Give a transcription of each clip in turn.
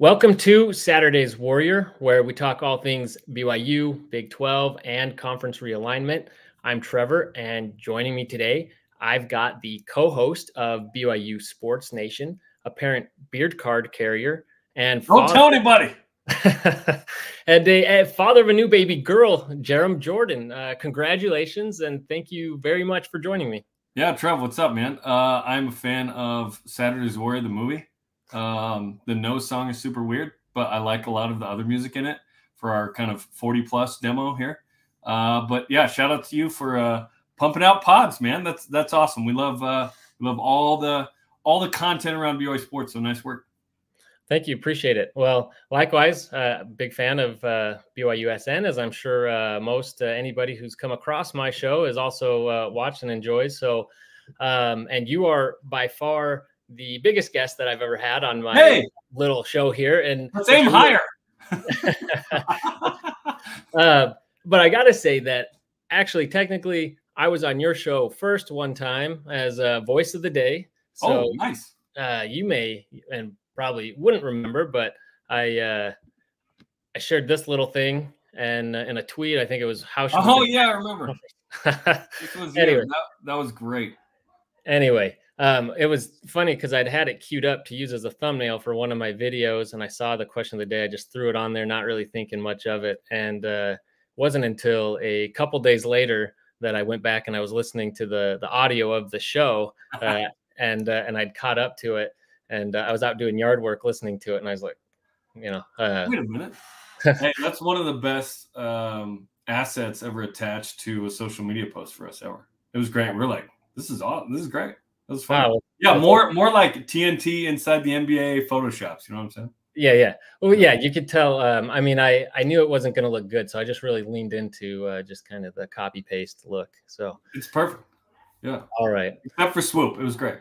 Welcome to Saturday's Warrior, where we talk all things BYU, Big 12, and conference realignment. I'm Trevor, and joining me today, I've got the co-host of BYU Sports Nation, apparent beard card carrier, and don't tell anybody. and a father of a new baby girl, Jarom Jordan. Congratulations, and thank you very much for joining me. Yeah, Trev, what's up, man? I'm a fan of Saturday's Warrior, the movie. The No song is super weird, but I like a lot of the other music in it for our kind of 40-plus demo here. But yeah, shout out to you for pumping out pods, man. That's awesome. We love all the content around BYU sports. So nice work. Thank you. Appreciate it. Well, likewise, big fan of BYUSN, as I'm sure most anybody who's come across my show is also watched and enjoys. So, and you are by far the biggest guest that I've ever had on my little show here. And let's aim higher. But I got to say that actually, technically, I was on your show first one time as a voice of the day. So nice. You may and probably wouldn't remember, but I shared this little thing and in a tweet. I think it was how. Yeah, I remember. Anyway, that was great. Anyway, it was funny because I'd had it queued up to use as a thumbnail for one of my videos, and I saw the question of the day. I just threw it on there, not really thinking much of it, and wasn't until a couple days later that I went back and I was listening to the audio of the show, and I'd caught up to it. And I was out doing yard work listening to it, and I was like, wait a minute. Hey, that's one of the best assets ever attached to a social media post for us ever. It was great. We're like, this is awesome. This is great. That was fun. Wow. Yeah, more like TNT inside the NBA Photoshops. You know what I'm saying? Yeah. Well, yeah, you could tell. I mean, I knew it wasn't going to look good, so I just really leaned into just kind of the copy paste look. So it's perfect. Yeah. All right. Except for Swoop, it was great.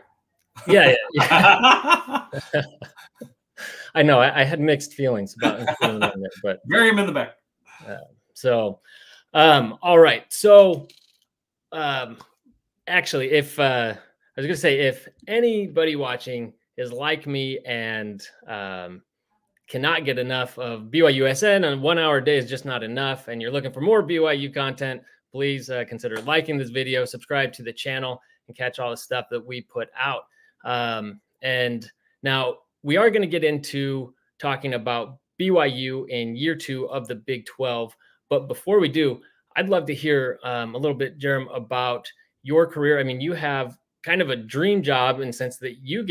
Yeah. I know. I had mixed feelings about including him there, but bury him in the back. All right. So, actually, if I was going to say, if anybody watching is like me and cannot get enough of BYUSN, and 1 hour a day is just not enough, and you're looking for more BYU content, please consider liking this video, subscribe to the channel, and catch all the stuff that we put out. And now we are going to get into talking about BYU in year 2 of the Big 12. But before we do, I'd love to hear a little bit, Jarom, about your career. I mean, you have kind of a dream job in the sense that your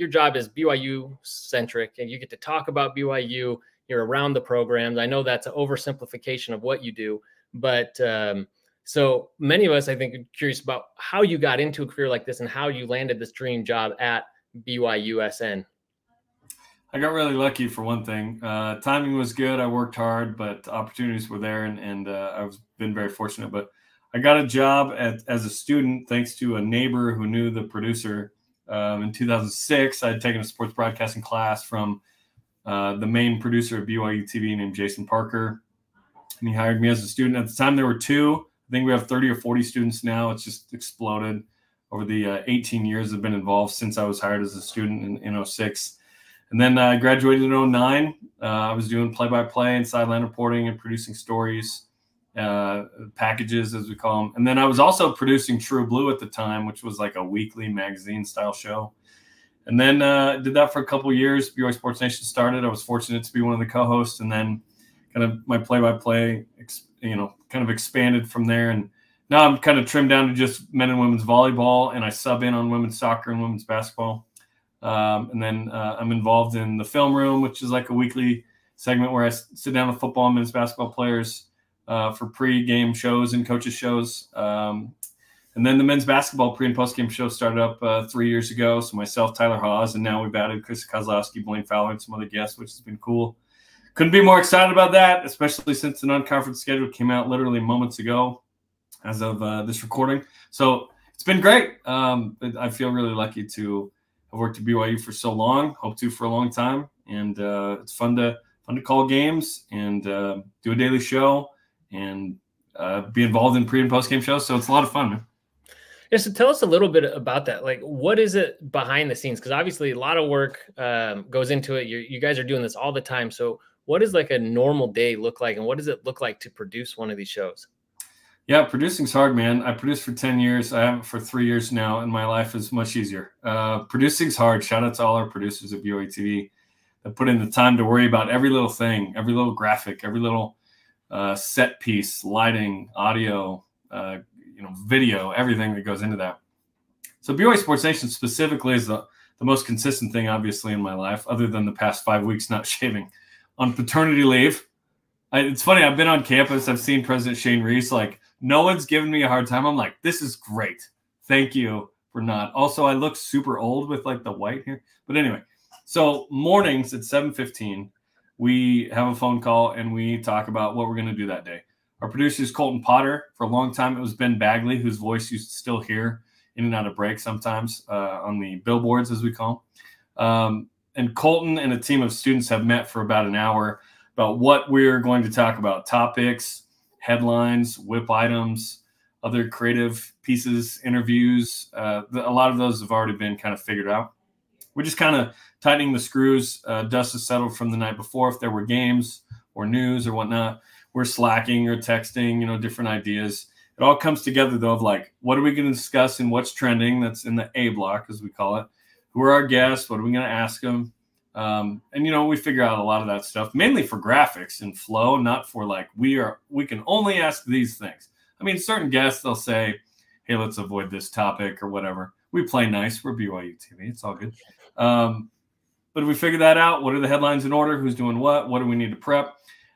job is BYU centric and you get to talk about BYU. You're around the programs. I know that's an oversimplification of what you do, but so many of us, I think, are curious about how you got into a career like this and how you landed this dream job at BYUSN. I got really lucky for one thing. Timing was good. I worked hard, but opportunities were there, and I've been very fortunate. But I got a job as a student thanks to a neighbor who knew the producer. In 2006, I had taken a sports broadcasting class from the main producer of BYU TV named Jason Parker, and he hired me as a student. At the time, there were 2. I think we have 30 or 40 students now. It's just exploded over the 18 years I've been involved since I was hired as a student in 2006. And then I graduated in 2009. I was doing play-by-play and sideline reporting and producing stories, packages, as we call them. And then I was also producing True Blue at the time, which was like a weekly magazine-style show. And then did that for a couple of years. BYU Sports Nation started. I was fortunate to be one of the co-hosts, and then kind of my play-by-play kind of expanded from there. And now I'm kind of trimmed down to just men and women's volleyball, and I sub in on women's soccer and women's basketball. And then I'm involved in the film room, which is like a weekly segment where I sit down with football and men's basketball players for pre-game shows and coaches shows. And then the men's basketball pre- and post-game show started up 3 years ago. So myself, Tyler Hawes, and now we've added Chris Kozlowski, Blaine Fowler, and some other guests, which has been cool. Couldn't be more excited about that, especially since the non-conference schedule came out literally moments ago as of this recording. So it's been great. I feel really lucky to have worked at BYU for so long, hope to for a long time. And it's fun to call games and do a daily show and be involved in pre- and post-game shows. So it's a lot of fun, man. Yeah, so tell us a little bit about that. Like, what is it behind the scenes? Because obviously a lot of work goes into it. You guys are doing this all the time. So what does like a normal day look like? And what does it look like to produce one of these shows? Yeah, producing's hard, man. I produced for 10 years. I haven't for 3 years now, and my life is much easier. Producing's hard. Shout out to all our producers at BYU TV that put in the time to worry about every little thing, every little graphic, every little set piece, lighting, audio, video, everything that goes into that. So BYU Sports Nation specifically is the most consistent thing, obviously, in my life, other than the past 5 weeks not shaving. On paternity leave, it's funny, I've been on campus. I've seen President Shane Reese. Like, no one's given me a hard time. I'm like, this is great. Thank you for not. Also, I look super old with like the white hair. But anyway, so mornings at 7:15, we have a phone call and we talk about what we're going to do that day. Our producer is Colton Potter. For a long time, it was Ben Bagley, whose voice you still hear in and out of break sometimes on the billboards, as we call them. And Colton and a team of students have met for about an hour about what we're going to talk about, topics, headlines, whip items, other creative pieces, interviews. A lot of those have already been kind of figured out. We're just kind of tightening the screws. Dust is settled from the night before. If there were games or news or whatnot, we're slacking or texting, different ideas. It all comes together, though, of like, what are we going to discuss and what's trending? That's in the A block, as we call it. Who are our guests? What are we going to ask them? And we figure out a lot of that stuff, mainly for graphics and flow, not for like, we can only ask these things. I mean, certain guests, they'll say, hey, let's avoid this topic or whatever. We play nice. We're BYU TV. It's all good. But we figure that out. What are the headlines in order? Who's doing what? What do we need to prep?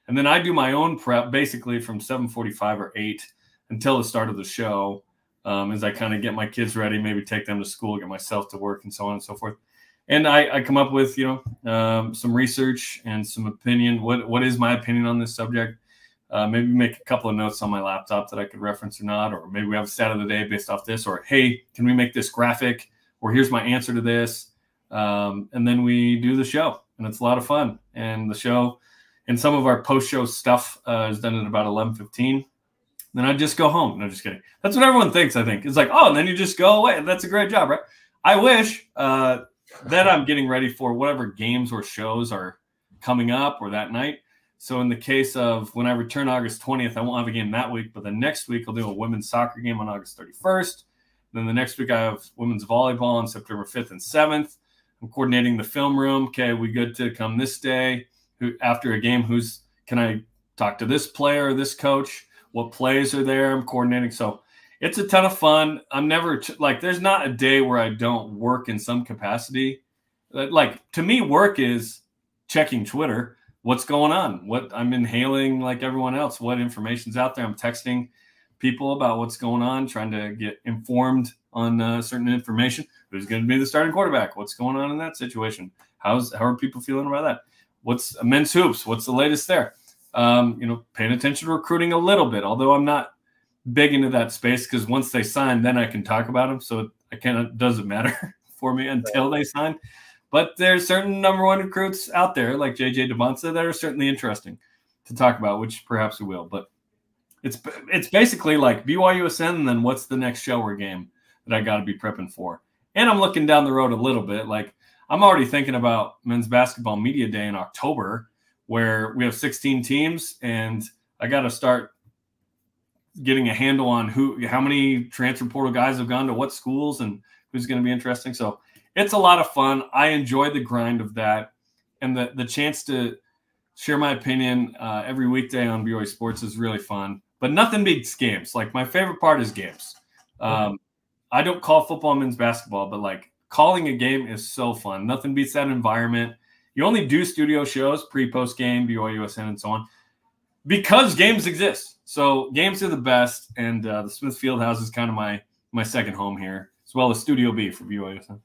And then I do my own prep basically from 7:45 or 8 until the start of the show, as I kind of get my kids ready, maybe take them to school, get myself to work, and so on and so forth. And I come up with, some research and some opinion. What is my opinion on this subject? Maybe make a couple of notes on my laptop that I could reference or not, or maybe we have a stat of the day based off this, or, hey, can we make this graphic? Or here's my answer to this. And then we do the show, and it's a lot of fun. And the show and some of our post-show stuff is done at about 11:15. Then I just go home. No, just kidding. That's what everyone thinks, I think. It's like, oh, and then you just go away. That's a great job, right? I wish. Then I'm getting ready for whatever games or shows are coming up or that night. So in the case of when I return August 20th, I won't have a game that week, but the next week I'll do a women's soccer game on August 31st. Then the next week I have women's volleyball on September 5th and 7th. I'm coordinating the film room. Okay, we good to come this day? After a game, can I talk to this player or this coach? What plays are there? I'm coordinating. So it's a ton of fun. I'm never there's not a day where I don't work in some capacity. Like, to me, work is checking Twitter. What's going on? What I'm inhaling like everyone else. What information's out there? I'm texting people about what's going on, trying to get informed on certain information. Who's going to be the starting quarterback? What's going on in that situation? How are people feeling about that? What's men's hoops? What's the latest there? Paying attention to recruiting a little bit, although I'm not big into that space because once they sign, then I can talk about them. So it kind of doesn't matter for me until they sign. But there's certain number one recruits out there like JJ DeMonza that are certainly interesting to talk about, which perhaps we will. But it's basically like BYUSN and then what's the next show or game that I got to be prepping for. And I'm looking down the road a little bit. Like, I'm already thinking about men's basketball media day in October where we have 16 teams and I got to start getting a handle on how many transfer portal guys have gone to what schools and who's going to be interesting. So it's a lot of fun. I enjoy the grind of that, and the chance to share my opinion every weekday on BYU Sports is really fun. But nothing beats games. Like, my favorite part is games. I don't call football men's basketball, but like calling a game is so fun. Nothing beats that environment. You only do studio shows, post game, BYUSN, and so on, because games exist. So games are the best, and the Smith Fieldhouse is kind of my second home here, as well as Studio B for BYUSN.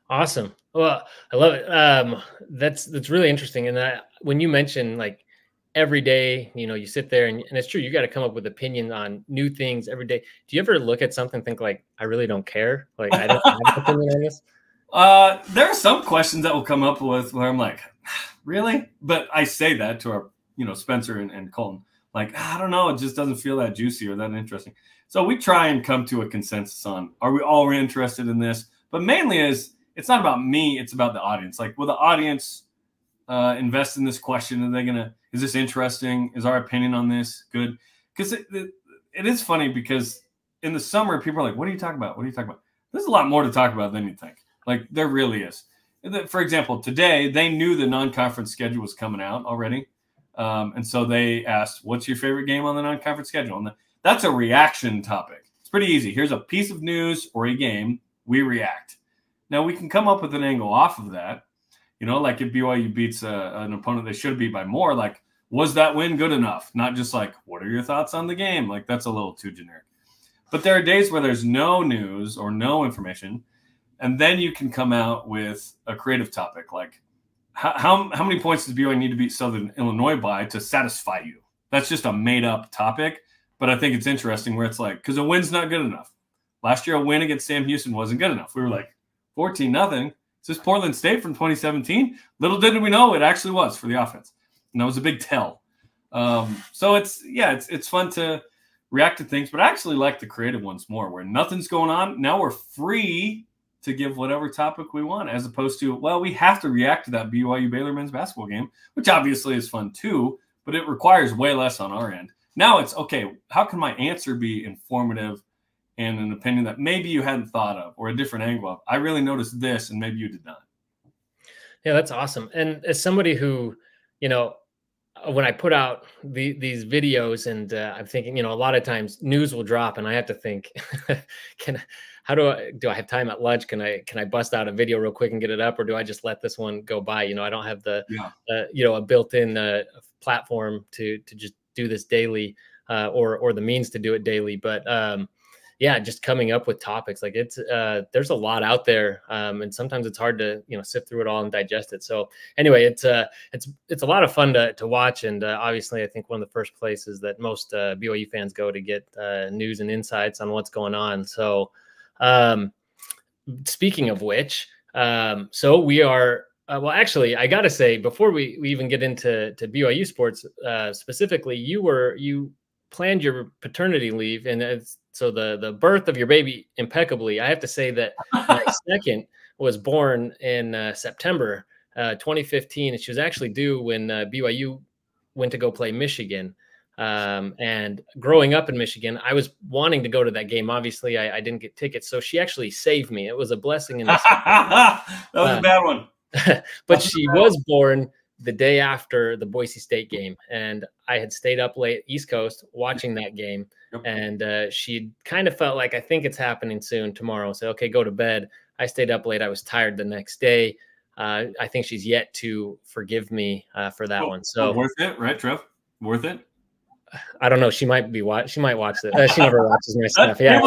Awesome. Well, I love it. That's really interesting. And when you mention like every day, you sit there and it's true, you got to come up with opinion on new things every day. Do you ever look at something and think like, I really don't care? Like, I don't have an opinion on this? There are some questions that will come up with where I'm like, really? But I say that to our, Spencer and Colton. Like, I don't know. It just doesn't feel that juicy or that interesting. So we try and come to a consensus on, are we all interested in this? But mainly it's not about me, it's about the audience. Like, will the audience invest in this question? Are they gonna, is this interesting? Is our opinion on this good? Because it is funny, because in the summer, people are like, what are you talking about? What are you talking about? There's a lot more to talk about than you think. Like, there really is. For example, today, they knew the non-conference schedule was coming out already. And so they asked, what's your favorite game on the non-conference schedule? And that's a reaction topic. It's pretty easy. Here's a piece of news or a game. We react. Now, we can come up with an angle off of that. You know, like if BYU beats an opponent they should beat by more, like, was that win good enough? Not just like, what are your thoughts on the game? Like, that's a little too generic. But there are days where there's no news or no information, and then you can come out with a creative topic like, how many points does BYU need to beat Southern Illinois by to satisfy you? That's just a made-up topic, but I think it's interesting where it's like, because a win's not good enough. Last year, a win against Sam Houston wasn't good enough. We were like, 14-0. Is this Portland State from 2017? Little did we know it actually was for the offense. And that was a big tell. So it's fun to react to things, but I actually like the creative ones more, where nothing's going on. Now we're free to give whatever topic we want, as opposed to, well, we have to react to that BYU Baylor men's basketball game, which obviously is fun too, but it requires way less on our end. Now it's, okay, how can my answer be informative and an opinion that maybe you hadn't thought of, or a different angle of? I really noticed this and maybe you did not. Yeah, that's awesome. And as somebody who, you know, when I put out these videos, and I'm thinking, you know, a lot of times news will drop and I have to think, do I have time at lunch? Can I bust out a video real quick and get it up? Or do I just let this one go by? You know, I don't have the, a built-in platform to just do this daily, or the means to do it daily. But just coming up with topics, like there's a lot out there, and sometimes it's hard to sift through it all and digest it. So anyway, it's a lot of fun to watch, and obviously I think one of the first places that most BYU fans go to get news and insights on what's going on. So speaking of which, so we are. Well, actually, I got to say, before we even get into BYU sports specifically, you planned your paternity leave, and so the birth of your baby impeccably. I have to say that my second was born in September 2015, and she was actually due when BYU went to go play Michigan. And growing up in Michigan, I was wanting to go to that game. Obviously, I didn't get tickets, so she actually saved me. It was a blessing. That was a bad one. But she was born the day after the Boise State game, and I had stayed up late East Coast watching that game. And she kind of felt like, I think it's happening soon tomorrow. So, okay, go to bed. I stayed up late. I was tired the next day. I think she's yet to forgive me for that one. So worth it, right, Trev? Worth it? I don't know. She might watch it. She never watches my stuff. Yeah,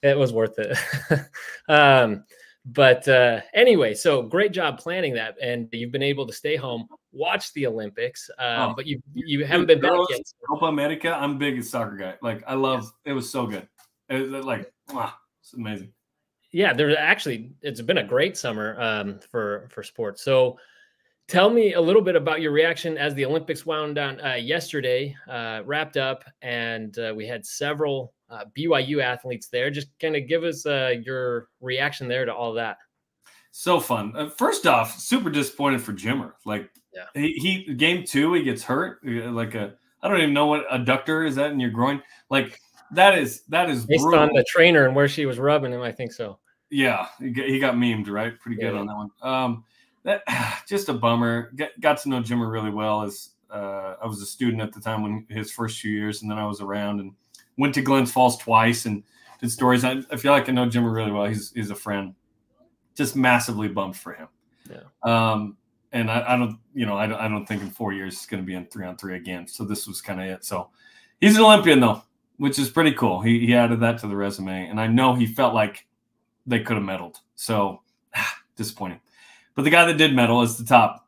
it was worth it. But anyway, so great job planning that, and you've been able to stay home, watch the Olympics, but you haven't been back yet. Copa America, I'm big as soccer guy. Like, I love it. Was so good. It's amazing. Yeah, it's been a great summer for sports. So tell me a little bit about your reaction as the Olympics wound down yesterday, wrapped up, and we had several BYU athletes there. Just kind of give us your reaction there to all that. So fun. First off, super disappointed for Jimmer. Like, he game 2, he gets hurt. I don't even know what adductor is that in your groin. Like, that is based brutal. On the trainer and where she was rubbing him. I think so. Yeah, he got memed, right? Pretty good on that one. That just a bummer. Got to know Jimmer really well as I was a student at the time when his first few years, and then I was around and went to Glens Falls twice and did stories. I feel like I know Jimmer really well. He's a friend. Just massively bummed for him. Yeah. And I don't think in 4 years it's going to be in 3-on-3 again. So this was kind of it. So he's an Olympian though, which is pretty cool. He added that to the resume, and I know he felt like they could have medaled. So disappointing. But the guy that did medal is the top,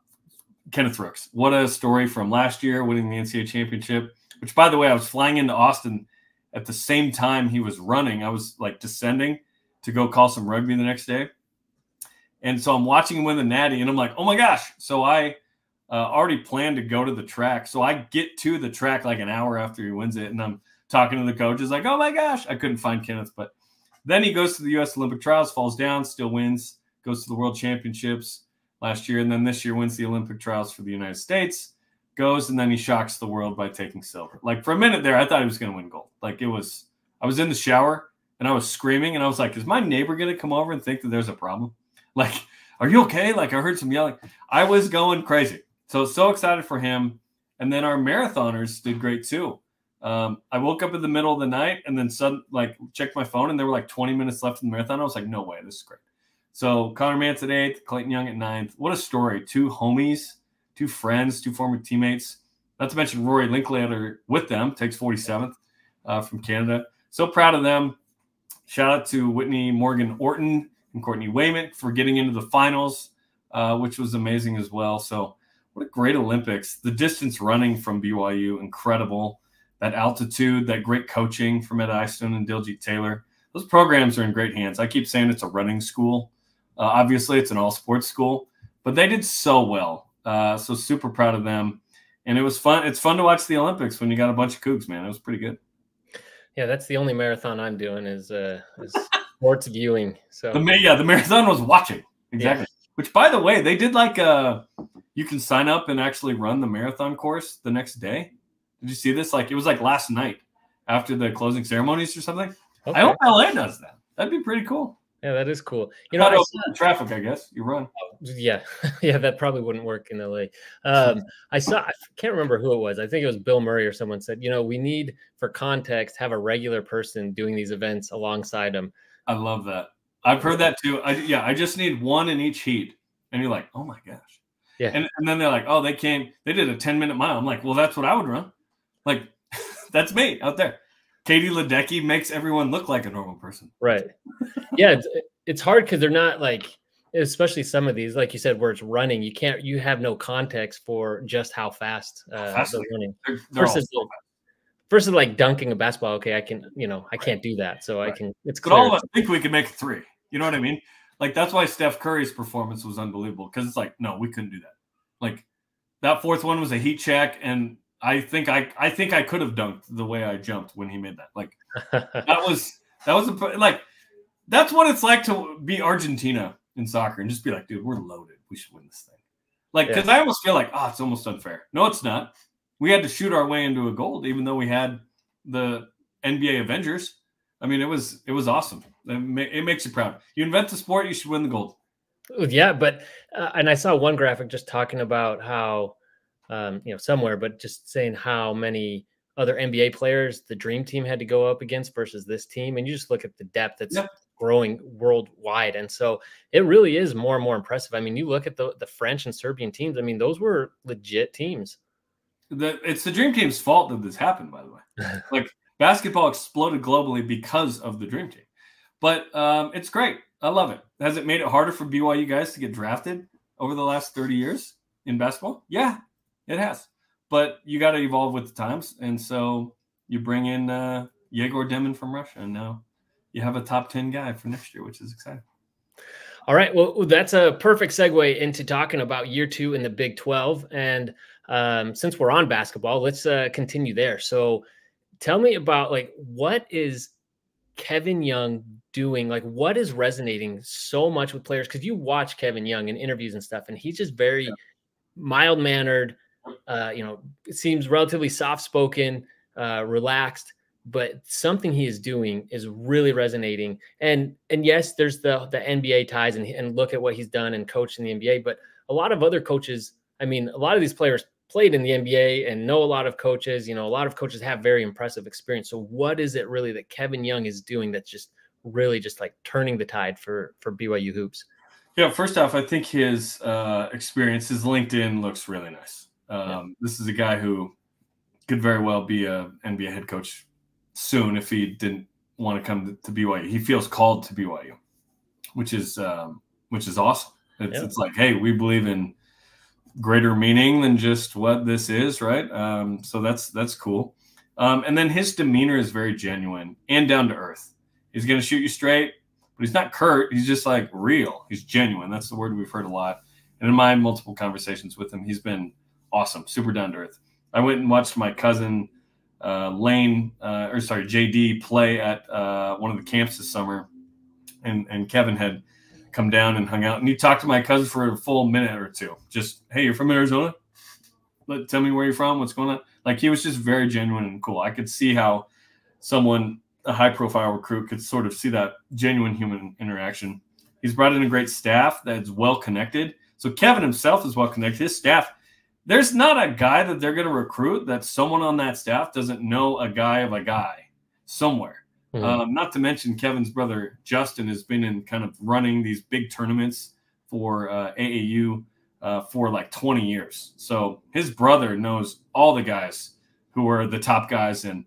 Kenneth Rooks. What a story from last year, winning the NCAA championship, which, by the way, I was flying into Austin at the same time he was running. I was like descending to go call some rugby the next day. And so I'm watching him win the natty, and I'm like, oh my gosh. So I already planned to go to the track. So I get to the track like an hour after he wins it, and I'm talking to the coaches like, oh my gosh, I couldn't find Kenneth. But then he goes to the U.S. Olympic trials, falls down, still wins, goes to the World Championships last year. And then this year wins the Olympic trials for the United States, goes, and then he shocks the world by taking silver. Like for a minute there, I thought he was going to win gold. Like I was in the shower and I was screaming and I was like, is my neighbor going to come over and think that there's a problem? Like, are you okay? Like I heard some yelling. I was going crazy. So excited for him. And then our marathoners did great too. I woke up in the middle of the night and then checked my phone and there were like 20 minutes left in the marathon. I was like, no way, this is great. So Connor Mance at 8th, Clayton Young at 9th. What a story. 2 homies, 2 friends, 2 former teammates. Not to mention Rory Linklater with them, takes 47th from Canada. So proud of them. Shout out to Whitney Morgan Orton and Courtney Wayment for getting into the finals, which was amazing as well. So what a great Olympics. The distance running from BYU, incredible. That altitude, that great coaching from Ed Eiston and Diljit Taylor. Those programs are in great hands. I keep saying it's a running school. Obviously, it's an all-sports school. But they did so well. So super proud of them. And it was fun. It's fun to watch the Olympics when you got a bunch of Cougs, man. It was pretty good. Yeah, that's the only marathon I'm doing is sports viewing. So the marathon was watching. Exactly. Yeah. Which, by the way, they did like you can sign up and actually run the marathon course the next day. Did you see this? Like it was like last night after the closing ceremonies or something. Okay. I hope LA does that. That'd be pretty cool. Yeah, that is cool. You know, traffic, I guess you run. Yeah, yeah, that probably wouldn't work in LA. I can't remember who it was. I think it was Bill Murray or someone said, you know, we need, for context, have a regular person doing these events alongside them. I love that. I've heard that too. I just need one in each heat, and you're like, oh my gosh. Yeah. And then they're like, oh, they did a 10-minute mile. I'm like, well, that's what I would run. Like, that's me out there. Katie Ledecky makes everyone look like a normal person. Right. Yeah. It's hard because they're not like, especially some of these, like you said, where it's running, you have no context for just how fast they're running. Versus like dunking a basketball. Okay. I can't do that. So right. It's clear. But all of us think we can make 3. You know what I mean? Like, that's why Steph Curry's performance was unbelievable. Cause it's like, no, we couldn't do that. Like that 4th one was a heat check. And I think I could have dunked the way I jumped when he made that. Like that's what it's like to be Argentina in soccer and just be like, dude, we're loaded. We should win this thing. Like, because I almost feel like, it's almost unfair. No, it's not. We had to shoot our way into a gold, even though we had the NBA Avengers. I mean, it was awesome. It makes you proud. You invent the sport, you should win the gold. Yeah, but and I saw one graphic just talking about how. Somewhere, but just saying how many other NBA players the dream team had to go up against versus this team. And you just look at the depth that's growing worldwide. And so it really is more and more impressive. I mean, you look at the French and Serbian teams. I mean, those were legit teams. It's the dream team's fault that this happened, by the way. Like basketball exploded globally because of the dream team. But it's great. I love it. Has it made it harder for BYU guys to get drafted over the last 30 years in basketball? Yeah. It has, but you got to evolve with the times. And so you bring in Yegor Demin from Russia, and now you have a top 10 guy for next year, which is exciting. All right. Well, that's a perfect segue into talking about year 2 in the Big 12. And since we're on basketball, let's continue there. So tell me about what is Kevin Young doing? Like what is resonating so much with players? Because you watch Kevin Young in interviews and stuff, and he's just very mild-mannered. It seems relatively soft-spoken, relaxed, but something he is doing is really resonating. And yes, there's the NBA ties and look at what he's done and coached in the NBA, but a lot of other coaches, I mean, a lot of these players played in the NBA and know a lot of coaches, a lot of coaches have very impressive experience. So what is it really that Kevin Young is doing that's just really just like turning the tide for BYU hoops? Yeah, first off, I think his experience, his LinkedIn looks really nice. This is a guy who could very well be a NBA head coach soon if he didn't want to come to BYU. He feels called to BYU, which is awesome. It's like, hey, we believe in greater meaning than just what this is, right? So that's cool. And then his demeanor is very genuine and down to earth. He's going to shoot you straight, but he's not curt. He's just like real. He's genuine. That's the word we've heard a lot. And in my multiple conversations with him, he's been awesome, super down to earth. I went and watched my cousin JD play at one of the camps this summer, and Kevin had come down and hung out, and he talked to my cousin for a full minute or two. Just, hey, you're from Arizona? Tell me where you're from. What's going on? Like, he was just very genuine and cool. I could see how someone, a high-profile recruit, could sort of see that genuine human interaction. He's brought in a great staff that's well-connected. So Kevin himself is well-connected. His staff, there's not a guy that they're going to recruit that someone on that staff doesn't know a guy of a guy somewhere. Not to mention Kevin's brother, Justin, has been in kind of running these big tournaments for AAU for like 20 years. So his brother knows all the guys who are the top guys and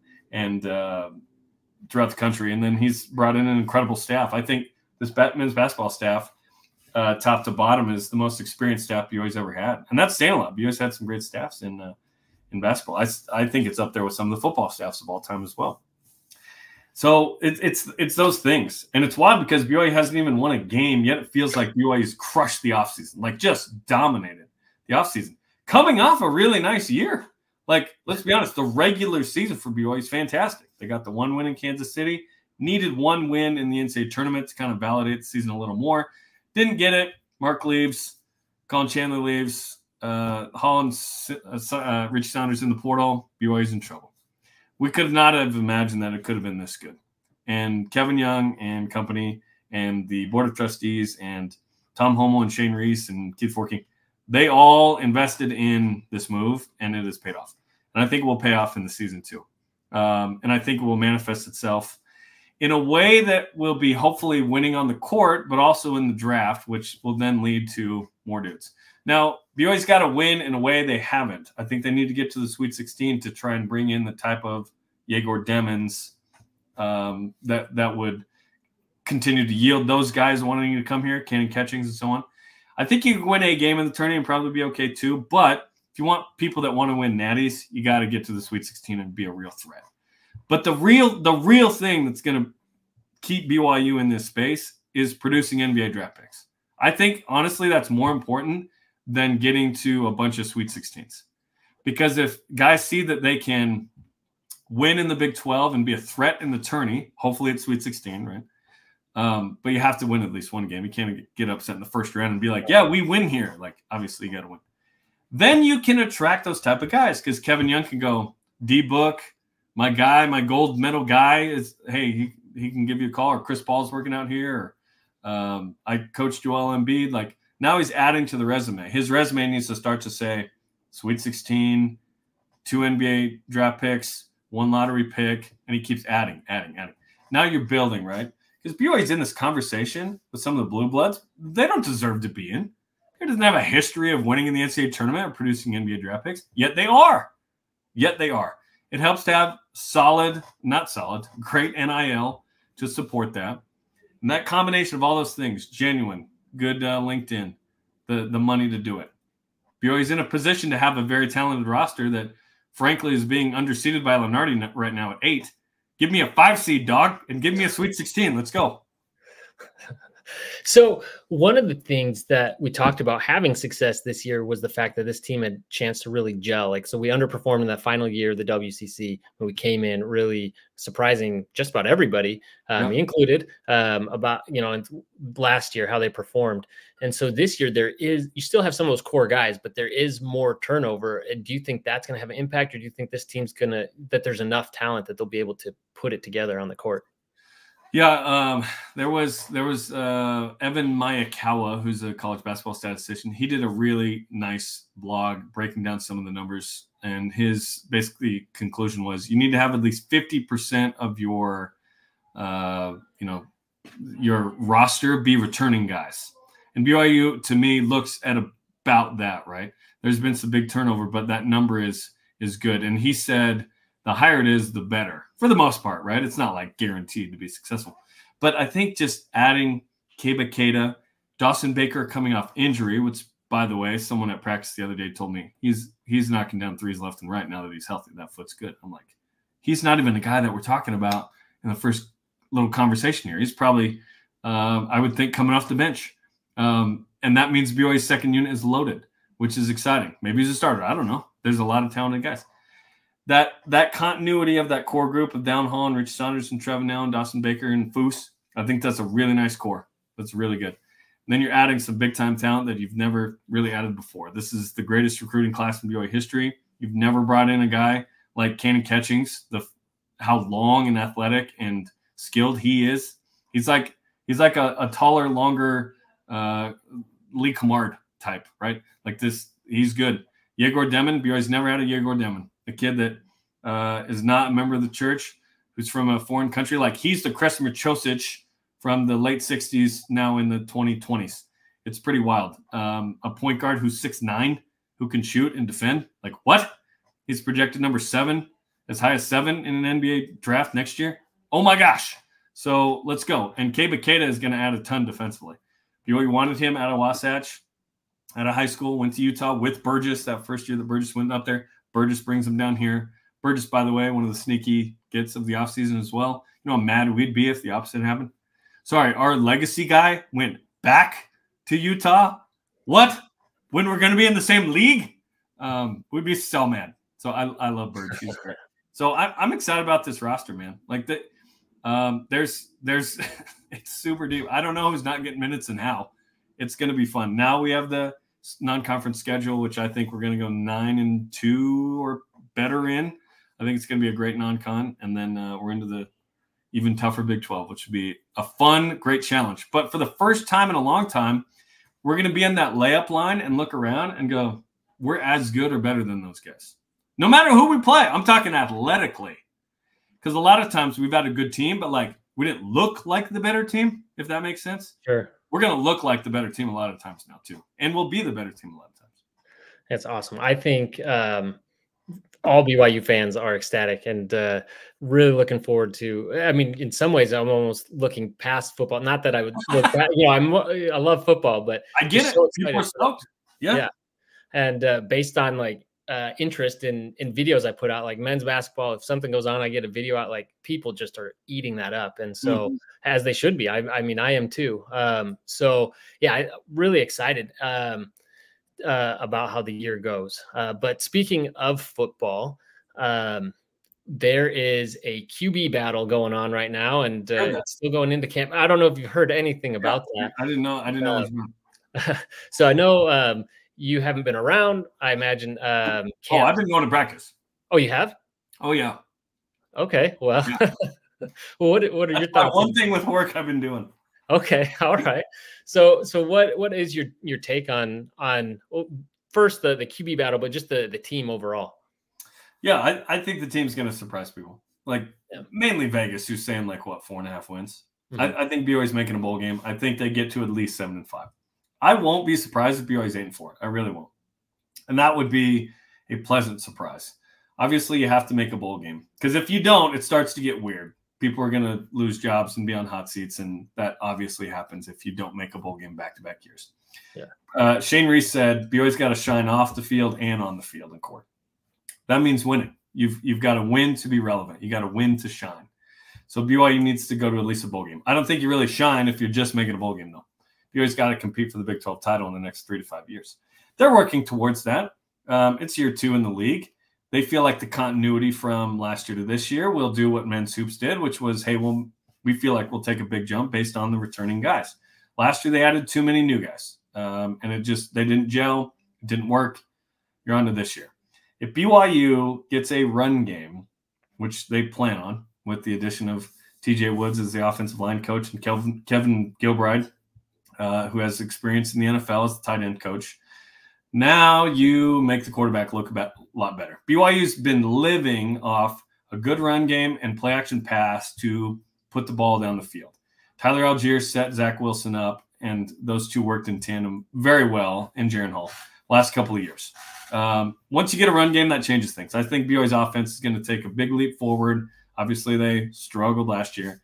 throughout the country. And then he's brought in an incredible staff. I think this men's basketball staff, top to bottom, is the most experienced staff BYU's ever had. And that's saying a lot. BYU's had some great staffs in basketball. I think it's up there with some of the football staffs of all time as well. So it's those things. And it's wild because BYU hasn't even won a game, yet it feels like BYU's crushed the offseason, like just dominated the offseason. Coming off a really nice year. Like, let's be honest, the regular season for BYU is fantastic. They got the one win in Kansas City, needed one win in the NCAA tournament to kind of validate the season a little more. Didn't get it. Mark leaves. Colin Chandler leaves. Rich Saunders in the portal. BYU's in trouble. We could not have imagined that it could have been this good. And Kevin Young and company and the board of trustees and Tom Homo and Shane Reese and Keith Forking, they all invested in this move, and it has paid off. And I think it will pay off in the season too. And I think it will manifest itself in a way that will be hopefully winning on the court, but also in the draft, which will then lead to more dudes. Now, BYU's got to win in a way they haven't. I think they need to get to the Sweet 16 to try and bring in the type of Yegor Demons that would continue to yield those guys wanting to come here, Cannon Catchings and so on. I think you can win a game in the tournament and probably be okay too. But if you want people that want to win natties, you got to get to the Sweet 16 and be a real threat. But the real thing that's going to keep BYU in this space is producing NBA draft picks. I think, honestly, that's more important than getting to a bunch of Sweet 16s. Because if guys see that they can win in the Big 12 and be a threat in the tourney, hopefully it's Sweet 16, right? But you have to win at least one game. You can't get upset in the first round and be like, yeah, we win here. Like, obviously, you got to win. Then you can attract those type of guys because Kevin Young can go, D-Book, my guy, my gold medal guy is, hey, he can give you a call, or Chris Paul's working out here. Or, I coached Joel Embiid. Like, now he's adding to the resume. His resume needs to start to say Sweet 16, 2 NBA draft picks, 1 lottery pick, and he keeps adding. Now you're building, right? Because BYU's in this conversation with some of the blue bloods. They don't deserve to be in. He doesn't have a history of winning in the NCAA tournament or producing NBA draft picks. Yet they are. It helps to have great NIL to support that. And that combination of all those things, genuine, good LinkedIn, the money to do it. BYU's in a position to have a very talented roster that, frankly, is being underseeded by Lenardi right now at 8. Give me a 5 seed, dog, and give me a Sweet 16. Let's go. So one of the things that we talked about having success this year was the fact that this team had a chance to really gel. Like, so we underperformed in that final year of the WCC when we came in really surprising just about everybody, me included, about, last year, how they performed. And so this year you still have some of those core guys, but there is more turnover. And do you think that's going to have an impact, or do you think this team's that there's enough talent that they'll be able to put it together on the court? Yeah, there was Evan Mayakawa, who's a college basketball statistician. He did a really nice blog breaking down some of the numbers, and his basically conclusion was you need to have at least 50% of your roster be returning guys. And BYU, to me, looks at about that, right? There's been some big turnover, but that number is good. And he said the higher it is, the better, for the most part, right? It's not like guaranteed to be successful. But I think just adding Keba Keita, Dawson Baker coming off injury, which, by the way, someone at practice the other day told me he's knocking down threes left and right now that he's healthy. That foot's good. I'm like, he's not even the guy that we're talking about in the first little conversation here. He's probably, I would think, coming off the bench. And that means BYU's second unit is loaded, which is exciting. Maybe he's a starter. I don't know. There's a lot of talented guys. that continuity of that core group of Down Hall and Rich Saunders and Trevin Allen, Dawson Baker and Foose, I think that's a really nice core. That's really good. And then you're adding some big-time talent that you've never really added before. This is the greatest recruiting class in BYU history. You've never brought in a guy like Cannon Catchings, how long and athletic and skilled he is. He's like a taller, longer Lee Kamard type, right? Like this, he's good. Yegor Demon, BYU's never had a Yegor Demon, a kid that is not a member of the church, who's from a foreign country. Like he's the Kresimir Ćosić from the late 60s, now in the 2020s. It's pretty wild. A point guard who's 6'9", who can shoot and defend. Like what? He's projected number 7, as high as 7 in an NBA draft next year. Oh my gosh. So let's go. And Keba Keita is going to add a ton defensively. BYU wanted him out of Wasatch, out of high school, went to Utah with Burgess that first year that Burgess went up there. Burgess brings him down here. Burgess, by the way, one of the sneaky gets of the offseason as well. You know how mad we'd be if the opposite happened? Sorry, our legacy guy went back to Utah. What? When we're going to be in the same league? We'd be so mad. So I love Burgess. He's great. So I'm excited about this roster, man. Like there's it's super deep. I don't know who's not getting minutes and how. It's going to be fun. Now we have the non-conference schedule, which I think we're going to go 9-2 or better in. I think it's going to be a great non-con, and then we're into the even tougher Big 12, which would be a fun, great challenge. But for the first time in a long time, we're going to be in that layup line and look around and go, we're as good or better than those guys. No matter who we play. I'm talking athletically. Because a lot of times we've had a good team, but like we didn't look like the better team, if that makes sense. Sure. We're going to look like the better team a lot of times now too. And we'll be the better team a lot of times. That's awesome. I think all BYU fans are ecstatic and really looking forward to. I mean, in some ways, I'm almost looking past football. Not that I would look back, I love football, but I get it. So people are stoked. Yeah. And based on like interest in videos I put out, like men's basketball, if something goes on, I get a video out. Like people just are eating that up, and so as they should be. I mean, I am too. So yeah, I'm really excited. About how the year goes. But speaking of football, there is a QB battle going on right now, and it's still going into camp. I don't know if you've heard anything about that. I didn't know. So I know you haven't been around. I imagine. I've been going to practice. Oh, you have? Oh, yeah. Okay. Well, well, what are your thoughts? One thing with work I've been doing. Okay. All right. So what is your take on first the QB battle, but just the team overall? Yeah, I think the team's going to surprise people. Like mainly Vegas, who's saying like 4.5 wins. Mm-hmm. I think BYU's making a bowl game. I think they get to at least 7-5. I won't be surprised if BYU's 8-4. I really won't, and that would be a pleasant surprise. Obviously, you have to make a bowl game because if you don't, it starts to get weird. People are going to lose jobs and be on hot seats, and that obviously happens if you don't make a bowl game back-to-back years. Yeah. Shane Reese said, BYU's got to shine off the field and on the field in court. That means winning. You've got to win to be relevant. You got to win to shine. So BYU needs to go to at least a bowl game. I don't think you really shine if you're just making a bowl game, though. BYU's got to compete for the Big 12 title in the next 3 to 5 years. They're working towards that. It's year 2 in the league. They feel like the continuity from last year to this year will do what men's hoops did, which was, hey, we feel like we'll take a big jump based on the returning guys. Last year, they added too many new guys, and they didn't gel. It didn't work. You're on to this year. If BYU gets a run game, which they plan on with the addition of TJ Woods as the offensive line coach and Kevin Gilbride, who has experience in the NFL as the tight end coach, now you make the quarterback look a lot better. BYU's been living off a good run game and play action pass to put the ball down the field. Tyler Algier set Zach Wilson up, and those two worked in tandem very well in Jaron Hall last couple of years. Once you get a run game, that changes things. I think BYU's offense is going to take a big leap forward. Obviously, they struggled last year.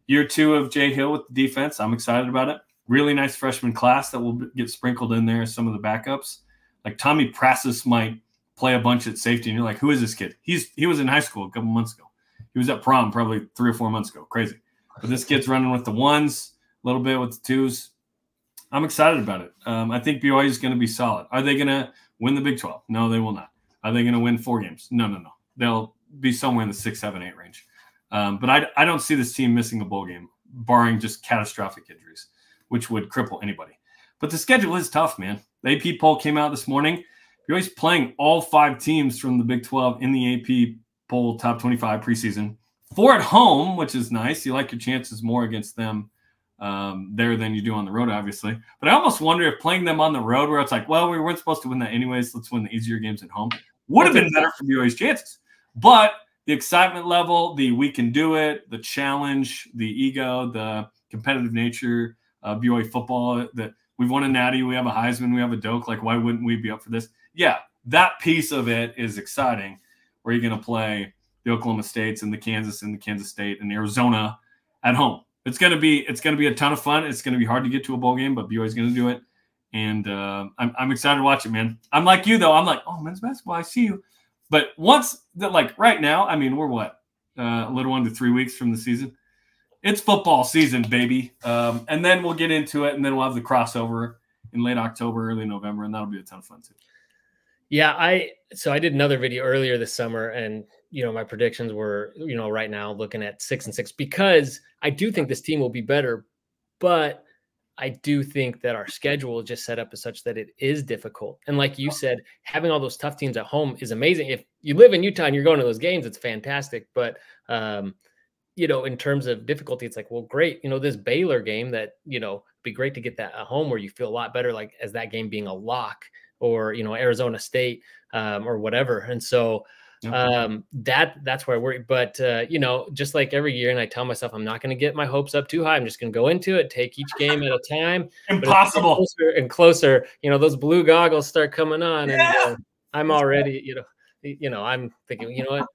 Year 2 of Jay Hill with the defense, I'm excited about it. Really nice freshman class that will get sprinkled in there as some of the backups. Like Tommy Prassis might play a bunch at safety, and you're like, who is this kid? He was in high school a couple months ago. He was at prom probably 3 or 4 months ago. Crazy. But this kid's running with the ones, a little bit with the 2s. I'm excited about it. I think BYU is going to be solid. Are they going to win the Big 12? No, they will not. Are they going to win 4 games? No. they'll be somewhere in the 6, 7, 8 range. But I don't see this team missing a bowl game, barring just catastrophic injuries, which would cripple anybody. But the schedule is tough, man. The AP poll came out this morning. You're always playing all 5 teams from the Big 12 in the AP poll top 25 preseason. 4 at home, which is nice. You like your chances more against them there than you do on the road, obviously. But I almost wonder if playing them on the road, where it's like, well, we weren't supposed to win that anyways, let's win the easier games at home, would have been better for BYU's chances. But the excitement level, the we can do it, the challenge, the ego, the competitive nature of BYU football, that we've won a natty, we have a Heisman, we have a Doak. Like, why wouldn't we be up for this? Yeah, that piece of it is exciting, where you're going to play the Oklahoma States and the Kansas State and Arizona at home. It's going to be a ton of fun. It's going to be hard to get to a bowl game, but BYU's going to do it. And I'm excited to watch it, man. I'm like you, though. I'm like, oh, men's basketball, I see you. But once that, like right now, I mean, we're what? A little under 3 weeks from the season. It's football season, baby. And then we'll get into it, and then we'll have the crossover in late October, early November, and that'll be a ton of fun too. Yeah, I did another video earlier this summer, and my predictions were, right now looking at 6-6, because I do think this team will be better, but I do think that our schedule is just set up as such that it is difficult. And like you said, having all those tough teams at home is amazing. If you live in Utah and you're going to those games, it's fantastic. But in terms of difficulty, it's like, well, great. This Baylor game that, be great to get that at home where you feel a lot better, like as that game being a lock, or, Arizona State or whatever. And so that's where I worry. But, just like every year, and I tell myself, I'm not going to get my hopes up too high. I'm just going to go into it, take each game at a time. Impossible. Closer and closer, those blue goggles start coming on, and I'm already, I'm thinking, what?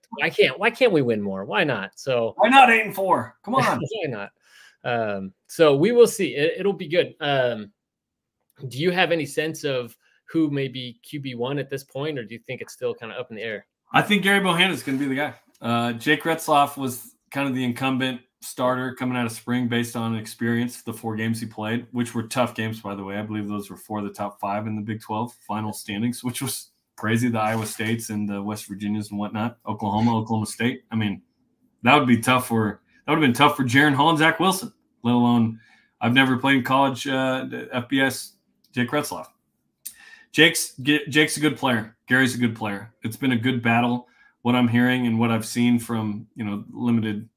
Why can't we win more? Why not? So why not 8-4? Come on. Why not? So we will see. It'll be good. Do you have any sense of who may be QB1 at this point, or do you think it's still kind of up in the air? I think Gary Bohanna is going to be the guy. Jake Retzloff was kind of the incumbent starter coming out of spring based on experience, the 4 games he played, which were tough games, by the way. I believe those were 4 of the top 5 in the Big 12 final standings, which was crazy. The Iowa States and the West Virginias and whatnot, Oklahoma State. I mean, that would have been tough for Jaron Hall and Zach Wilson, let alone I've never played in college FBS, Jake Retzloff. Jake's a good player. Gary's a good player. It's been a good battle. What I'm hearing and what I've seen from limited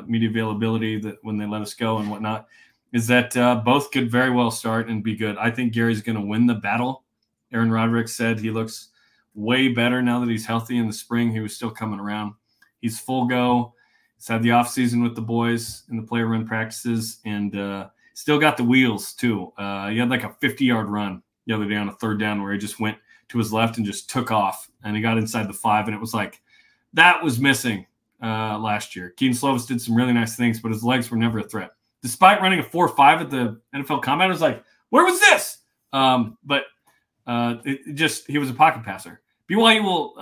media availability, that when they let us go and whatnot, is that both could very well start and be good. I think Gary's going to win the battle. Aaron Roderick said he looks way better now that he's healthy. In the spring, he was still coming around. He's full go. He's had the off season with the boys in the player run practices, and still got the wheels too. He had like a 50-yard run the other day on a 3rd down where he just went to his left and just took off, and he got inside the 5, and it was like that was missing last year. Keaton Slovis did some really nice things, but his legs were never a threat. Despite running a 4.5 at the NFL Combine, I was like, where was this? But he was a pocket passer. BYU will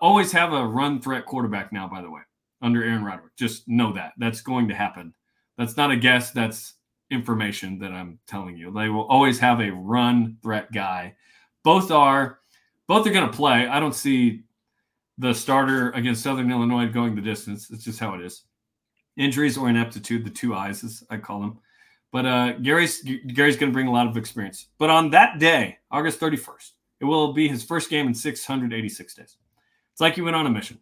always have a run threat quarterback now, by the way, under Aaron Roderick. Just know that. That's going to happen. That's not a guess. That's information that I'm telling you. They will always have a run threat guy. Both are going to play. I don't see the starter against Southern Illinois going the distance. It's just how it is. Injuries or ineptitude, the 2 eyes, as I call them. But Gary's going to bring a lot of experience. But on that day, August 31st, it will be his first game in 686 days. It's like he went on a mission.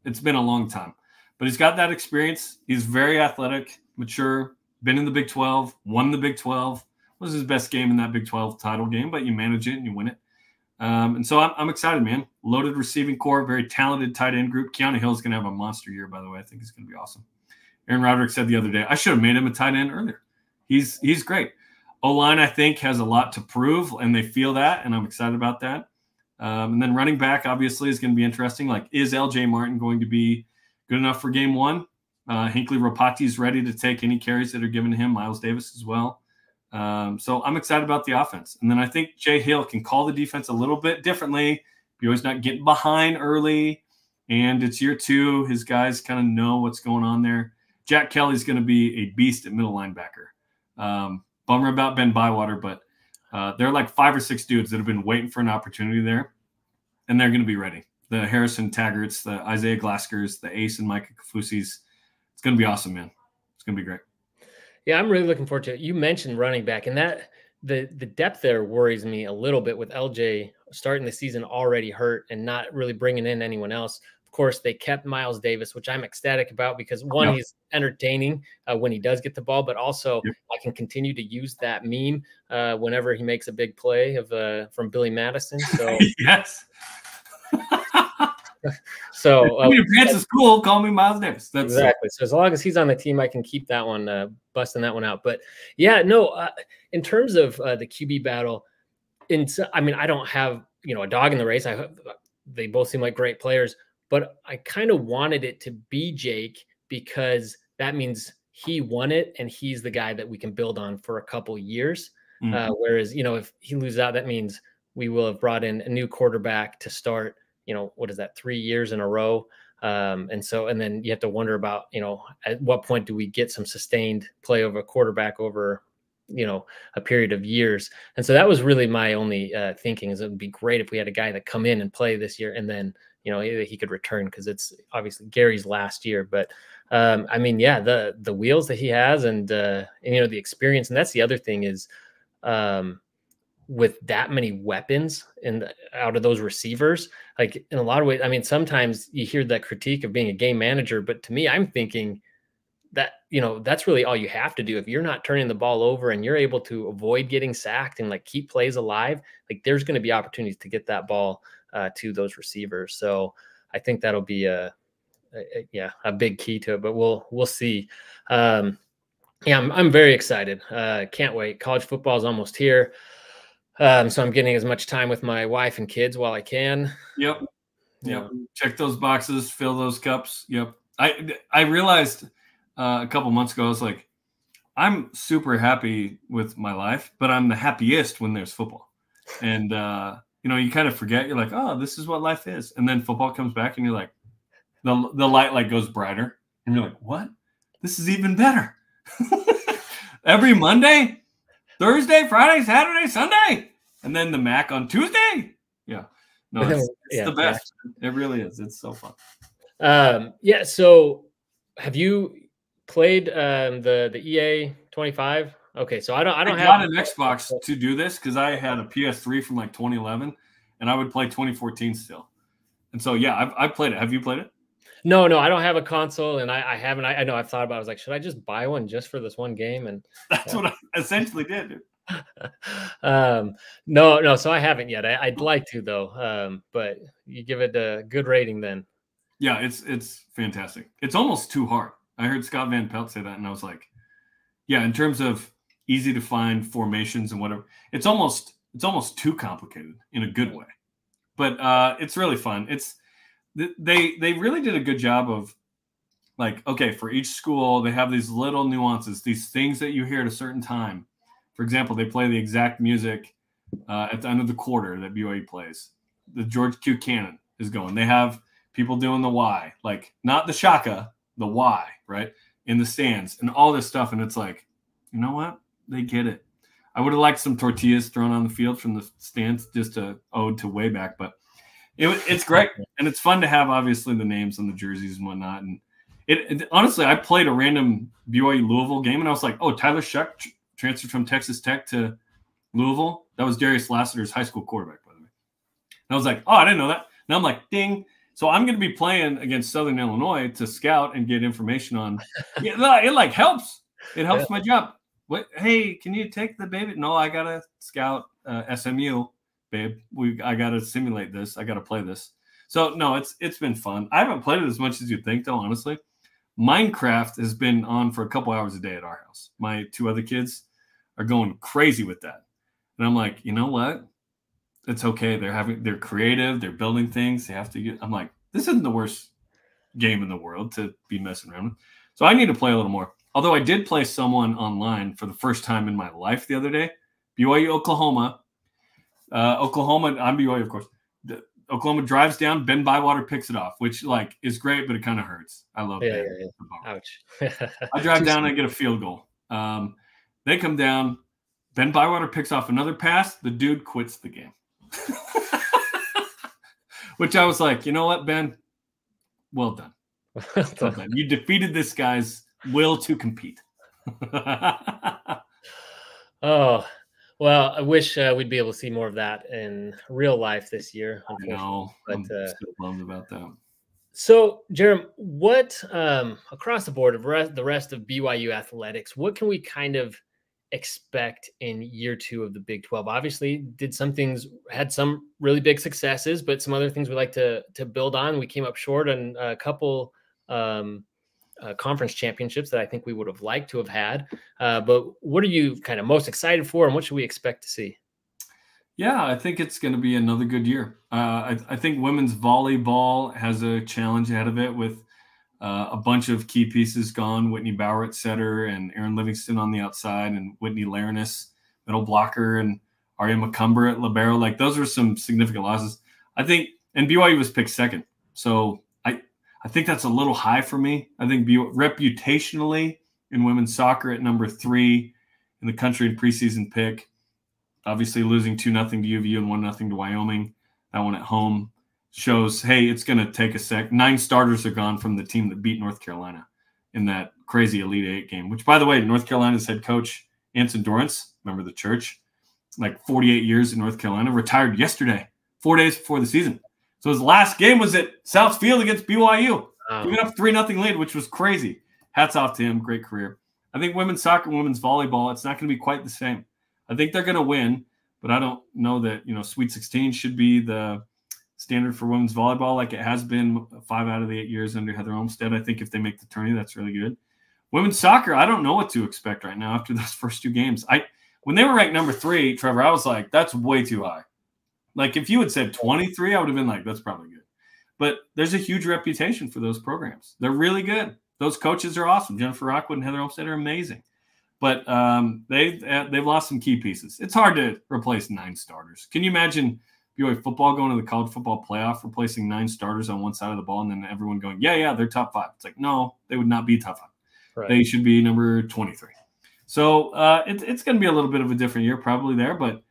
It's been a long time. But he's got that experience. He's very athletic, mature, been in the Big 12, won the Big 12. Was his best game in that Big 12 title game, but you manage it and you win it. And so I'm excited, man. Loaded receiving core, very talented tight end group. Keanu Hill's going to have a monster year, by the way. I think he's going to be awesome. Aaron Roderick said the other day, I should have made him a tight end earlier. He's great. O-line, I think, has a lot to prove, and they feel that, and I'm excited about that. And then running back, obviously, is going to be interesting. Like, is L.J. Martin going to be good enough for game 1? Hinkley Ropati is ready to take any carries that are given to him. Miles Davis as well. So I'm excited about the offense. And then I think Jay Hill can call the defense a little bit differently. BYU's not getting behind early, and it's year 2. His guys kind of know what's going on there. Jack Kelly's going to be a beast at middle linebacker. Bummer about Ben Bywater, but there are like 5 or 6 dudes that have been waiting for an opportunity there, and they're going to be ready. the Harrison Taggarts, the Isaiah Glaskers, the Ace and Micah Kafusis. It's going to be awesome, man. It's going to be great. Yeah, I'm really looking forward to it. You mentioned running back, and that the depth there worries me a little bit with LJ starting the season already hurt and not really bringing in anyone else. Of course, they kept Miles Davis, which I'm ecstatic about because one, he's entertaining when he does get the ball, but also I can continue to use that meme whenever he makes a big play of from Billy Madison. So yes. So your pants is cool. Call me Miles Davis. That's exactly. So as long as he's on the team, I can keep that one busting that one out. But yeah, no. In terms of the QB battle, I mean, I don't have a dog in the race. They both seem like great players, but I kind of wanted it to be Jake because that means he won it and he's the guy that we can build on for a couple years. Whereas if he loses out, that means we will have brought in a new quarterback to start. What is that, 3 years in a row? And then you have to wonder about, at what point do we get some sustained play of a quarterback over, a period of years. And so that was really my only thinking is it would be great if we had a guy that come in and play this year and then, he could return because it's obviously Gary's last year. But I mean, yeah, the wheels that he has and the experience. And that's the other thing is, with that many weapons and out of those receivers, like in a lot of ways, I mean, sometimes you hear that critique of being a game manager, but to me, I'm thinking that, that's really all you have to do. If you're not turning the ball over and you're able to avoid getting sacked and like keep plays alive, like there's going to be opportunities to get that ball to those receivers. So I think that'll be a big key to it, but we'll see. Yeah, I'm very excited. Can't wait. College football is almost here. So I'm getting as much time with my wife and kids while I can. Yep. Check those boxes, fill those cups. Yep. I realized a couple months ago, I was like, I'm super happy with my life, but I'm the happiest when there's football. And, you kind of forget. You're like, oh, this is what life is. And then football comes back and you're like, the light like goes brighter. And you're like, what? This is even better. Every Monday, Thursday, Friday, Saturday, Sunday, and then the MAC on Tuesday. Yeah. No, it's the best. It really is. It's so fun. Yeah. So have you played the EA 25? Okay. So I got an Xbox to do this because I had a PS3 from like 2011 and I would play 2014 still. And so, yeah, I've played it. Have you played it? No, I don't have a console and I haven't. I know I've thought about it. I was like, should I just buy one just for this one game? And that's what I essentially did, dude. No. So I haven't yet. I'd like to though. But you give it a good rating then. Yeah, it's fantastic. It's almost too hard. I heard Scott Van Pelt say that, and I was like, yeah, in terms of easy to find formations and whatever, it's almost too complicated in a good way. But it's really fun. They really did a good job of like, okay, for each school, they have these little nuances, these things that you hear at a certain time. For example, they play the exact music at the end of the quarter that BYU plays. The George Q. Cannon is going. They have people doing the Y, like not the Shaka, the Y, right, in the stands and all this stuff. And it's like, you know what? They get it. I would have liked some tortillas thrown on the field from the stands just to ode to way back, but it's great. And it's fun to have, obviously, the names on the jerseys and whatnot. And it honestly, I played a random BYU Louisville game, and I was like, oh, Tyler Shuck transferred from Texas Tech to Louisville. That was Darius Lassiter's high school quarterback, by the way. And I was like, oh, I didn't know that. Now I'm like, ding. So I'm going to be playing against Southern Illinois to scout and get information on. Yeah, it like helps. It helps my job. What? Hey, can you take the baby? No, I got to scout SMU, babe. I got to simulate this. I got to play this. So no, it's been fun. I haven't played it as much as you think, though. Honestly, Minecraft has been on for a couple hours a day at our house. My two other kids are going crazy with that, and I'm like, you know what? It's okay. They're creative. They're building things. They have to get. I'm like, this isn't the worst game in the world to be messing around with. So I need to play a little more. Although I did play someone online for the first time in my life the other day, BYU Oklahoma. Oklahoma, I'm BYU, of course. Oklahoma drives down, Ben Bywater picks it off, which like is great, but it kind of hurts. I love that. Yeah. Ouch. I drive down, I get a field goal. They come down, Ben Bywater picks off another pass. The dude quits the game. Which I was like, you know what, Ben? Well done. Well done. You defeated this guy's will to compete. Oh, well, I wish we'd be able to see more of that in real life this year, I unfortunately. know. But I'm still bummed about that. so, Jarom, what across the board of the rest of BYU athletics, what can we kind of expect in year 2 of the Big 12? Obviously, had some really big successes, but some other things we like to build on. We came up short on a couple conference championships that I think we would have liked to have had. But what are you kind of most excited for, and what should we expect to see? Yeah, I think it's going to be another good year. I think women's volleyball has a challenge ahead of it with a bunch of key pieces gone. Whitney Bauer at setter and Erin Livingston on the outside and Whitney Lareness, middle blocker, and Arya McCumber at libero. Like, those are some significant losses. I think, and BYU was picked second. So I think that's a little high for me. I think reputationally in women's soccer at number 3 in the country in preseason pick, obviously losing 2-0 to UVU and 1-0 to Wyoming, that one at home, shows, hey, it's going to take a sec. 9 starters are gone from the team that beat North Carolina in that crazy Elite 8 game, which, by the way, North Carolina's head coach, Anson Dorrance, remember the church, like 48 years in North Carolina, retired yesterday, 4 days before the season. So his last game was at South Field against BYU, giving up 3-0 lead, which was crazy. Hats off to him. Great career. I think women's soccer and women's volleyball, it's not going to be quite the same. I think they're going to win, but I don't know that, Sweet 16 should be the standard for women's volleyball like it has been 5 out of the 8 years under Heather Olmstead. I think if they make the tourney, that's really good. Women's soccer, I don't know what to expect right now after those first 2 games. When they were ranked number 3, Trevor, I was like, that's way too high. Like, if you had said 23, I would have been like, that's probably good. But there's a huge reputation for those programs. They're really good. Those coaches are awesome. Jennifer Rockwood and Heather Olmstead are amazing. But they've lost some key pieces. It's hard to replace 9 starters. Can you imagine BYU football going to the college football playoff, replacing 9 starters on one side of the ball, and then everyone going, yeah, they're top 5? It's like, no, they would not be top 5. Right. They should be number 23. So it's going to be a little bit of a different year probably there, but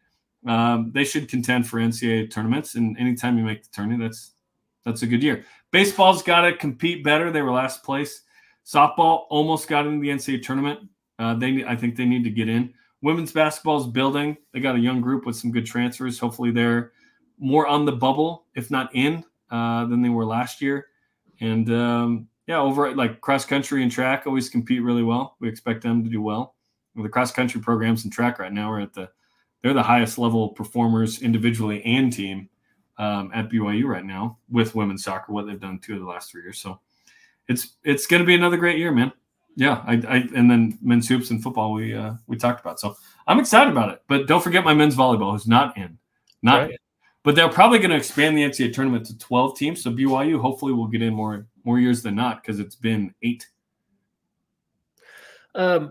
they should contend for NCAA tournaments. And anytime you make the tourney, that's a good year. Baseball's got to compete better. They were last place. Softball almost got into the NCAA tournament. I think they need to get in. Women's basketball is building. They got a young group with some good transfers. Hopefully they're more on the bubble, if not in, than they were last year. And over like cross country and track always compete really well. We expect them to do well. The cross country programs and track right now are they're the highest level performers individually and team at BYU right now with women's soccer, what they've done 2 of the last 3 years. So it's going to be another great year, man. Yeah, and then men's hoops and football we talked about. So I'm excited about it. But don't forget my men's volleyball, who's not in. But they're probably going to expand the NCAA tournament to 12 teams. So BYU hopefully will get in more years than not, because it's been 8.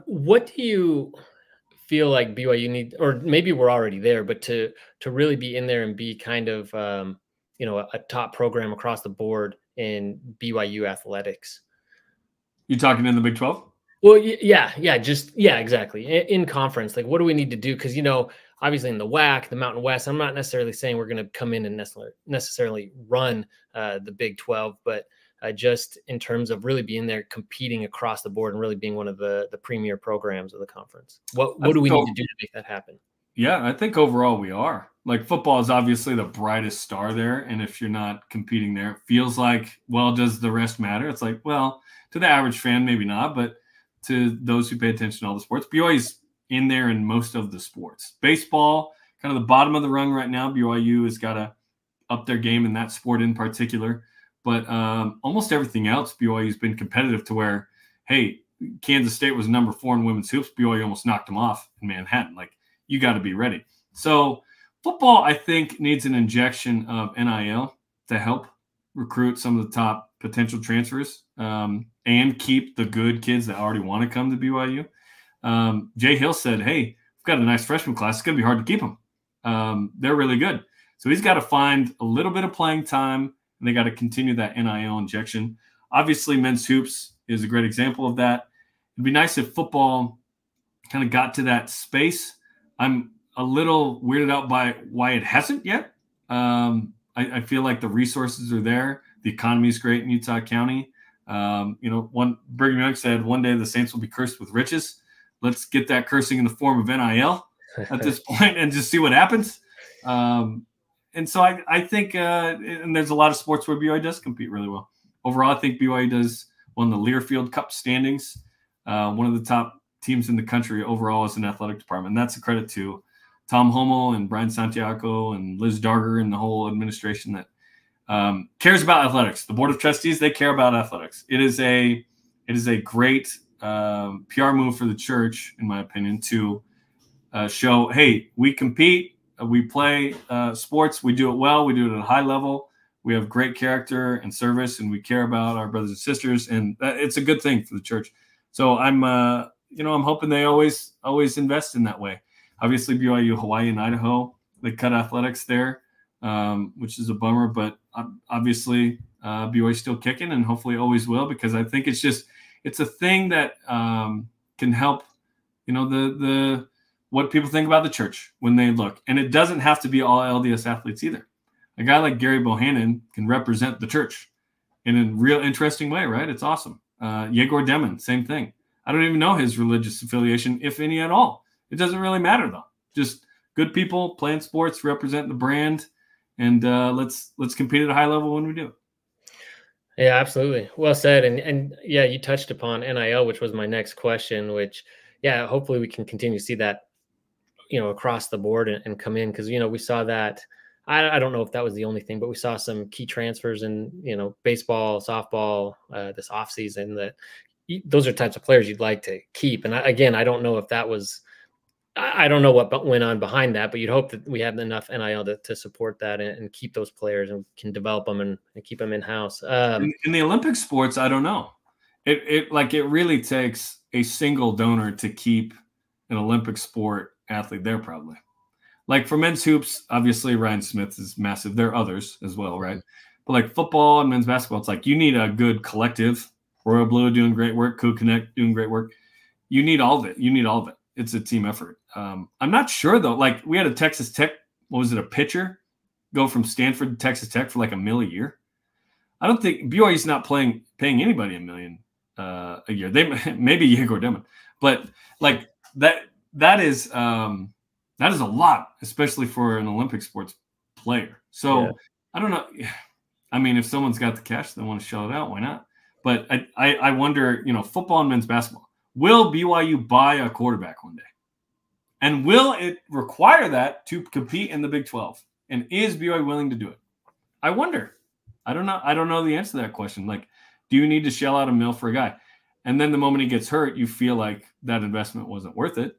What do you feel like BYU need, or maybe we're already there, but to really be in there and be kind of a top program across the board in BYU athletics? You talking in the Big 12? Well, yeah, exactly. In conference, like, what do we need to do? Because, obviously in the WAC, the Mountain West, I'm not necessarily saying we're going to come in and necessarily run the Big 12, but just in terms of really being there, competing across the board and really being one of the premier programs of the conference. What do we need to do to make that happen? Yeah, I think overall we are. Like, football is obviously the brightest star there. And if you're not competing there, it feels like, well, does the rest matter? It's like, well, to the average fan, maybe not, but to those who pay attention to all the sports, BYU's in there in most of the sports. Baseball, kind of the bottom of the rung right now. BYU has got to up their game in that sport in particular. But almost everything else, BYU's been competitive to where, hey, Kansas State was number 4 in women's hoops. BYU almost knocked them off in Manhattan. Like, you got to be ready. So football, I think, needs an injection of NIL to help recruit some of the top potential transfers and keep the good kids that already want to come to BYU. Jay Hill said, hey, we've got a nice freshman class. It's going to be hard to keep them. They're really good. So he's got to find a little bit of playing time, and they got to continue that NIL injection. Obviously, men's hoops is a great example of that. It'd be nice if football kind of got to that space. I'm a little weirded out by why it hasn't yet. I feel like the resources are there. The economy is great in Utah County. Brigham Young said one day the Saints will be cursed with riches. Let's get that cursing in the form of NIL at this point and just see what happens. And so I think, and there's a lot of sports where BYU does compete really well. Overall, I think BYU does won the Learfield Cup standings, one of the top teams in the country overall as an athletic department. And that's a credit to Tom Hummel and Brian Santiago and Liz Darger and the whole administration that cares about athletics. The Board of Trustees, they care about athletics. It is a great PR move for the church, in my opinion, to show, hey, we compete. We play sports. We do it well. We do it at a high level. We have great character and service, and we care about our brothers and sisters. And it's a good thing for the church. So I'm hoping they always invest in that way. Obviously, BYU, Hawaii, and Idaho, they cut athletics there, which is a bummer. But obviously, BYU still kicking, and hopefully always will, because I think it's a thing that can help, what people think about the church when they look. And it doesn't have to be all LDS athletes either. A guy like Gary Bohannon can represent the church in a real interesting way, right? It's awesome. Yegor Demon, same thing. I don't even know his religious affiliation, if any at all. It doesn't really matter, though. Just good people playing sports, represent the brand, and let's compete at a high level when we do it. Yeah, absolutely. Well said. And yeah, you touched upon NIL, which was my next question, which, yeah, hopefully we can continue to see that, across the board and come in. Cause, we saw that, I don't know if that was the only thing, but we saw some key transfers in, baseball, softball, this off season, that those are types of players you'd like to keep. And I don't know if that was, I don't know what went on behind that, but you'd hope that we have enough NIL to support that and keep those players and can develop them and keep them in house. In the Olympic sports, I don't know. It really takes a single donor to keep an Olympic sport athlete there, probably. Like for men's hoops, obviously Ryan Smith is massive. There are others as well, right? But like football and men's basketball, it's like you need a good collective. Royal Blue doing great work, Coup Connect doing great work. You need all of it. It's a team effort. I'm not sure though. Like we had a Texas Tech, a pitcher go from Stanford to Texas Tech for like $1 million a year. I don't think BYU's not paying anybody $1 million a year. They maybe Yegor Demon, but like that is a lot, especially for an Olympic sports player. So yeah. I don't know. I mean, if someone's got the cash, they want to shell it out. Why not? But I wonder, football and men's basketball. Will BYU buy a quarterback one day? And will it require that to compete in the Big 12? And is BYU willing to do it? I wonder. I don't know. I don't know the answer to that question. Like, do you need to shell out $1 million for a guy? And then the moment he gets hurt, you feel like that investment wasn't worth it.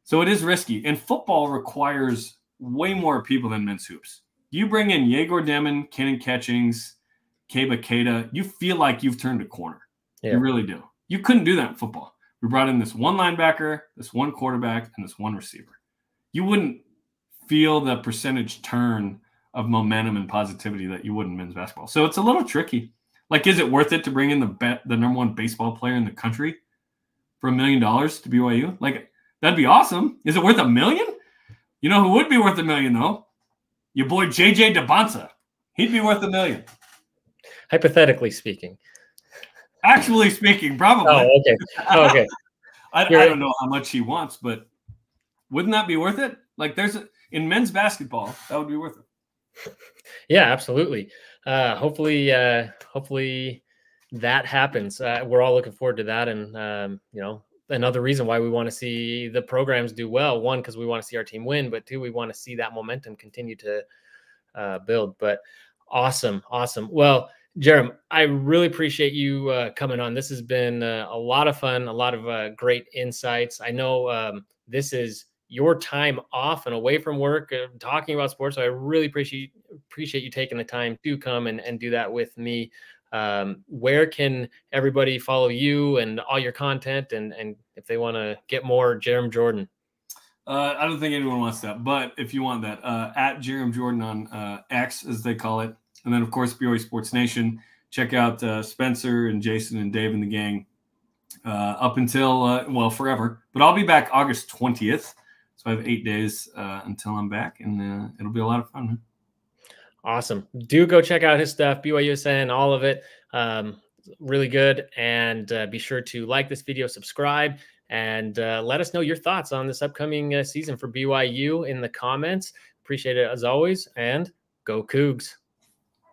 So it is risky. And football requires way more people than men's hoops. You bring in Yegor Demon, Kenan Catchings, Keba Keita, you feel like you've turned a corner. Yeah. You really do. You couldn't do that in football. We brought in this one linebacker, this one quarterback, and this one receiver. You wouldn't feel the percentage turn of momentum and positivity that you would in men's basketball. So it's a little tricky. Like, is it worth it to bring in the number one baseball player in the country for $1 million to BYU? Like, that'd be awesome. Is it worth $1 million? You know who would be worth $1 million, though? Your boy JJ DeBonsa. He'd be worth $1 million. Hypothetically speaking. Actually speaking, probably. Oh, okay. Oh, okay. I don't know how much he wants, but wouldn't that be worth it? Like, in men's basketball, that would be worth it. Yeah, absolutely. Hopefully that happens. We're all looking forward to that, and another reason why we want to see the programs do well. One, because we want to see our team win, but two, we want to see that momentum continue to build. But awesome. Well, Jarom, I really appreciate you coming on. This has been a lot of fun, a lot of great insights. I know this is your time off and away from work, talking about sports. So I really appreciate you taking the time to come and do that with me. Where can everybody follow you and all your content, and if they want to get more Jarom Jordan? I don't think anyone wants that, but if you want that, at Jarom Jordan on X, as they call it. And then, of course, BYU Sports Nation. Check out Spencer and Jason and Dave and the gang up until, forever. But I'll be back August 20th. So I have 8 days until I'm back, and it'll be a lot of fun, man. Awesome. Do go check out his stuff, BYUSN, all of it. Really good. And be sure to like this video, subscribe, and let us know your thoughts on this upcoming season for BYU in the comments. Appreciate it as always. And go Cougs.